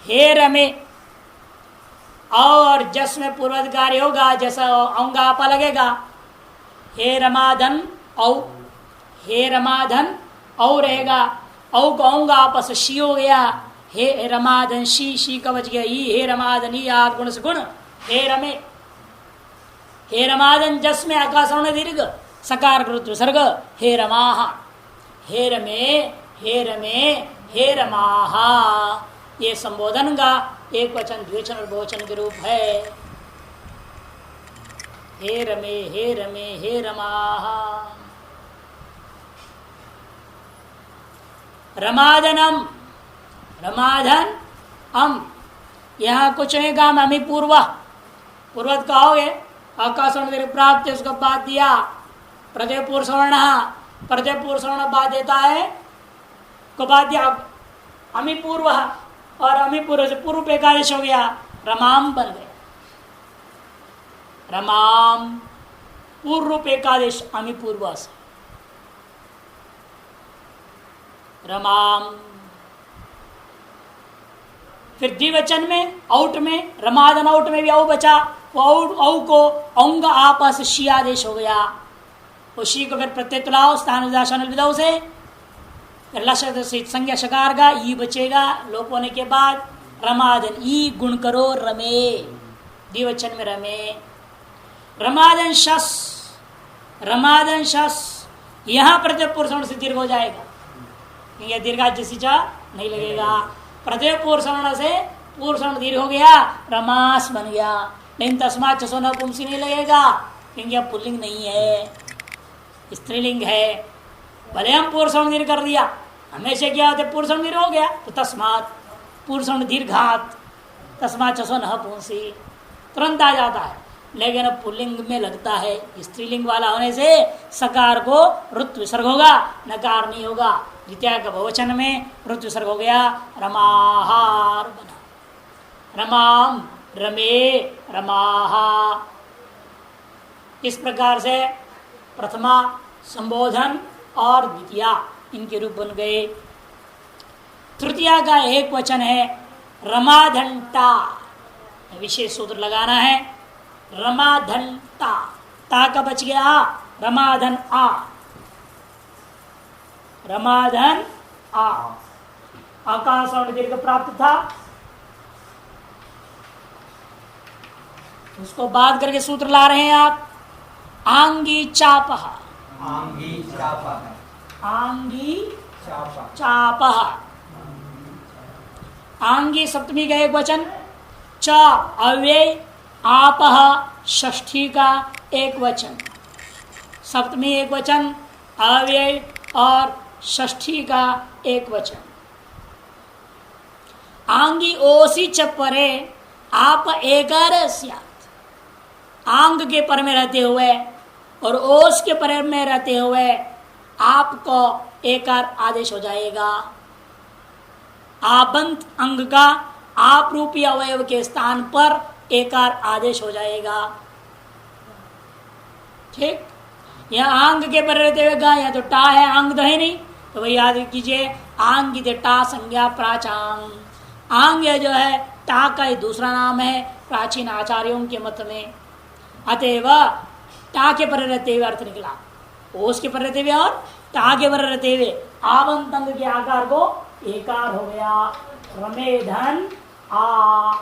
A: हे रमे और जस में पूर्वाधिकारी होगा, जैसा औंगा आपा लगेगा, हे रमाधन औ, हे रमाधन औ रहेगा, औ को औंगा आपस शी हो गया, हे रमाधन शी, शी का बच गया ई, हे रमाधन ई आद गुण से गुण, हे रमे। हे रमाधन जस में आकाशवर्ण दीर्घ सकार कृत सर्ग, हे रमाहा, हे रमे, हे रमे, हे रमाहा। ये संबोधन का एक वचन द्विवचन और बहुवचन के रूप है। हे रमे, हे रमे, हे रमाहा। रमाधनम, रमाधन अम, यहाँ कुछ नहीं काम, अमी पूर्व, पूर्वत कहोगे आकाशवर्ण प्राप्त, उसका बाद दिया प्रत्यय पूर्व सवर्ण, प्रत्यय पूर्व सवर्ण बाद देता है को बाद दिया अमी पूर्व, और अमी पूर्व से पूर्व पे एकादश हो गया, रमाम बन गया। रमाम पूर्व पे एकादश अमी पूर्व से रमाम। फिर द्विवचन में आउट में रमादन आउट में भी औ बचा, वो औ को औंग आपस शी आदेश हो गया। वो शी को फिर प्रत्यय तुलाओ स्थान विदाओ से, फिर लक्ष्य संज्ञा शकार का ई बचेगा लोप होने के बाद। रमादन ई गुण करो रमे, द्विवचन में रमे। रमादन शस, रमादन शस, यहां प्रत्यय पुरुष से दीर्घ हो जाएगा, क्योंकि दीर्घा जैसी चा नहीं लगेगा। प्रत्यय पूर्वसवर्ण से पूर्वसवर्ण दीर्घ हो गया, रमास बन गया। लेकिन तस्मात् चसो नपुंसी नहीं लगेगा, क्योंकि अब पुल्लिंग नहीं है, स्त्रीलिंग है। भले हम पूर्वसवर्ण दीर्घ कर दिया, हमेशा क्या होता है पूर्वसवर्ण दीर्घ हो गया तो तस्मात् पूर्वसवर्ण दीर्घात तस्मात् चसो नपुंसी तुरंत आ जाता है। लेकिन अब पुल्लिंग में लगता है, स्त्रीलिंग वाला होने से सकार को रुत विसर्ग होगा, नकार नहीं होगा। द्वितीय का बहुवचन में रुत विसर्ग हो गया, रमाहार बना। रमाम, रमे, रमाहा। इस प्रकार से प्रथमा संबोधन और द्वितीया इनके रूप बन गए। तृतीया का एक वचन है रमाधंटा, विशेष सूत्र लगाना है। रमाधंता, ता का बच गया रमाधन आ, रमाधन आ। आकाश और दीर्घ प्राप्त था, उसको बात करके सूत्र ला रहे हैं आप। आंगी चापह,
C: आंगी चापह,
A: आंगी
C: चापह,
A: चापह। आंगी सप्तमी का एक वचन, च अव्यय, आपह षष्ठी का एक वचन। सप्तमी एक वचन, अव्यय और षष्ठी का एक वचन। आंगी ओसी च परे आप एकार स्यात्, आंग के पर में रहते हुए और ओस के पर में रहते हुए आपको एकार आदेश हो जाएगा। आबंत अंग का आप रूपी अवयव के स्थान पर एकार आदेश हो जाएगा। ठीक, यहाँ आंग के पर रहते हुए गा, यहाँ तो टा है, आंग तो है नहीं, तो वही याद कीजिए आंग की टा संज्ञा प्राचांग। आंग जो है टा का ही दूसरा नाम है प्राचीन आचार्यों के मत में। अतएव टा के पर रहते हुए अर्थ निकला, ओस के पर रहते हुए और टा के पर रहते हुए आवंत अंग के आकार को एकार हो गया, रमेधन आ।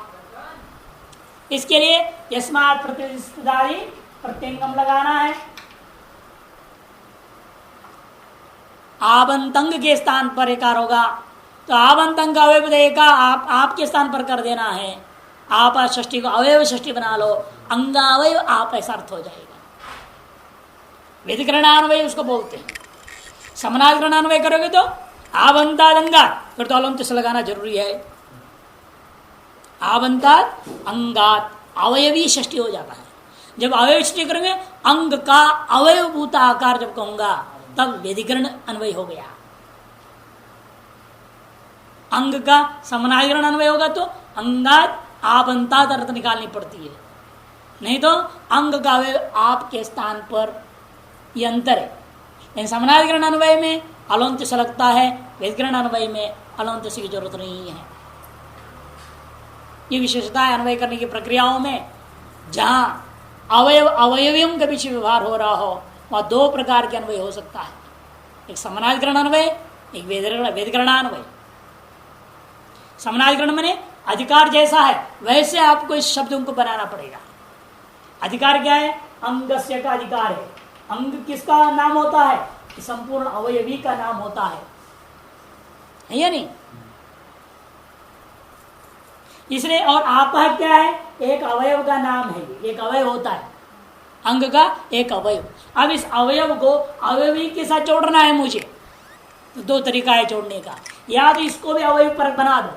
A: इसके लिए यस्मात् प्रतिष्ठादि प्रत्यंगम लगाना है। आवंतंग के स्थान पर एकार होगा, तो आवंतंग का अवयव देगा आपके स्थान पर कर देना है। आप षष्ठी को अवयव षष्ठी बना लो, अंगावय आप ऐसा अर्थ हो जाएगा। व्यधिकरणान्वय उसको बोलते हैं। समनाधिकरणान्वय करोगे तो आवंताद अंगात, फिर तो अलंत से लगाना जरूरी है। आवंताद अंगात अवयवी षष्ठी हो जाता है। जब अवयव षष्ठी करेंगे अंग का अवयवभूत आकार जब कहूंगा तब व्यधिकरण अन्वय हो गया। अंग का समनाधिकरण अन्वय होगा तो अंगात आवंताद अर्थ निकालनी पड़ती है, नहीं तो अंग का अवयव आपके स्थान पर, ये अंतर है। समनाधिकरण अन्वय में अलंत से लगता है, व्यधिकरण अन्वय में अलंत से की जरूरत नहीं है। ये विशेषता है अन्वय करने की प्रक्रियाओं में। जहां अवयव अवयवियों के बीच व्यवहार हो रहा हो वहां दो प्रकार के अन्वय हो सकता है, एक समनाधिकरण अन्वय, एक व्यधिकरणान्वय। समनाधिकरण में अधिकार जैसा है वैसे आपको इस शब्दों को बनाना पड़ेगा। अधिकार क्या है? अंगस्य का अधिकार है। अंग किसका नाम होता है? संपूर्ण अवयवी का नाम होता है या नहीं? इसलिए और आपह क्या है? एक अवयव का नाम है, एक अवयव होता है अंग का, एक अवयव। अब इस अवयव को अवयवी के साथ जोड़ना है मुझे, तो दो तरीका है जोड़ने का। या तो इसको भी अवयव परक बना दो,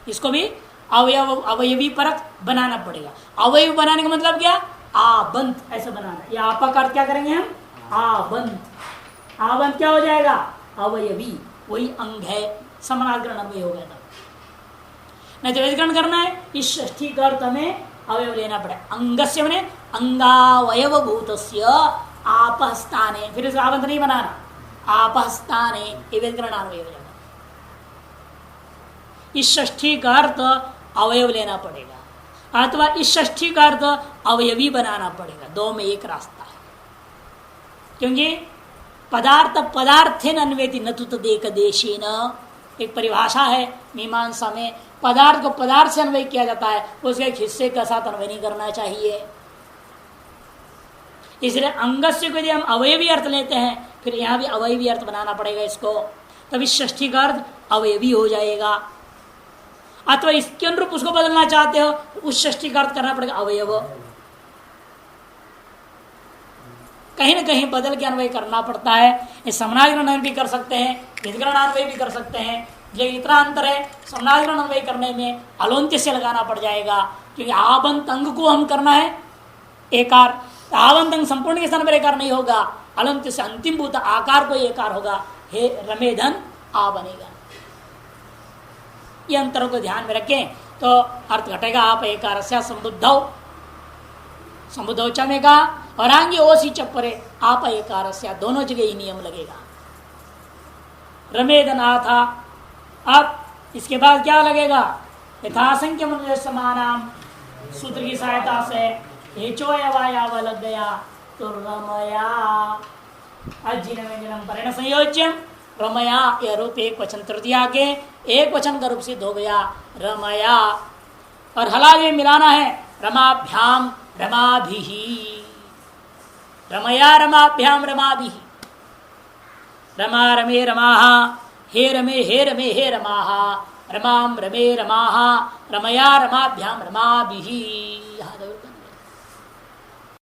A: इसको भी अवयवी परक बनाना पड़ेगा। अवयव बनाने का मतलब क्या? आबंत ऐसा बनाना। या आपा का अर्थ क्या करेंगे हम? आबंत। आबंत क्या हो जाएगा? अवयवी, वही अंग है। समनाधिकरण अवयव हो गया था। नहीं तो व्यधिकरण करना है, इस षष्ठी का अर्थ हमें अवयव लेना पड़ेगा। अंगस्य माने अंगावयव भूतस्य आपस्थाने, फिर इसे आबंत नहीं बनाना, आपस्थाने ये व्यधिकरण अवयव हो जाएगा। इस षष्ठी का अर्थ अवयव लेना पड़ेगा अथवा इस षष्ठी का अर्थ अवयवी बनाना पड़ेगा। दो में एक रास्ता है, क्योंकि पदार्थ पदार्थेन अन्वेति न तु तदेक देशेन, एक परिभाषा है मीमांसा में। पदार्थ को पदार्थ से अन्वय किया जाता है, उसके एक हिस्से के साथ अन्वय नहीं करना चाहिए। इसलिए अंगस्य को यदि हम अवयवी अर्थ लेते हैं, फिर यहां भी अवयवी अर्थ बनाना पड़ेगा इसको, तभी षष्ठी का अर्थ अवयवी हो जाएगा। अथवा इसके अनुरूप उसको बदलना चाहते हो, उस षष्ठी का अर्थ करना पड़ेगा अवयव। कहीं ना कहीं बदल के अन्वय करना पड़ता है। इस समनाधिकरण भी कर सकते हैं, व्यधिकरणान्वय भी कर सकते हैं, लेकिन इतना अंतर है समनाधिकरण अन्वय करने में अलोन्त्य से लगाना पड़ जाएगा, क्योंकि आबंत अंग को हम करना है एकार। आबंत अंग संपूर्ण के स्थान पर एकार नहीं होगा, अलोन्त्य से अंतिम भूत आकार को एकार होगा। हे रमेधन आ बनेगा। ये अंतरों को ध्यान में रखें तो अर्थ घटेगा। आप एकार संबुद्धौ, संबुद्धौ च में कहा, और आंगे ओसी चप्परे आप एकार, दोनों जगह ही नियम लगेगा। रमेधना था। अब इसके बाद क्या लगेगा? यथासंख्य मनुष्य समानाम सूत्र की सहायता से हेचोयवायाव लग गया तो रमया अजिनम परिण संयोज्यम रमया। यह रूप एक वचन तृतीया के एक वचन का रूप सिद्ध हो गया रमया। और हला में मिलाना है रमाभ्याम रमाभिहि। रमया रमाभ्याम रमाभिहि। रमा रमे रमाहा, हे रमे हे रमे हे रमाहा, रमाम रमे रमाहा, रमया रमाभ्याम रमाभिहि।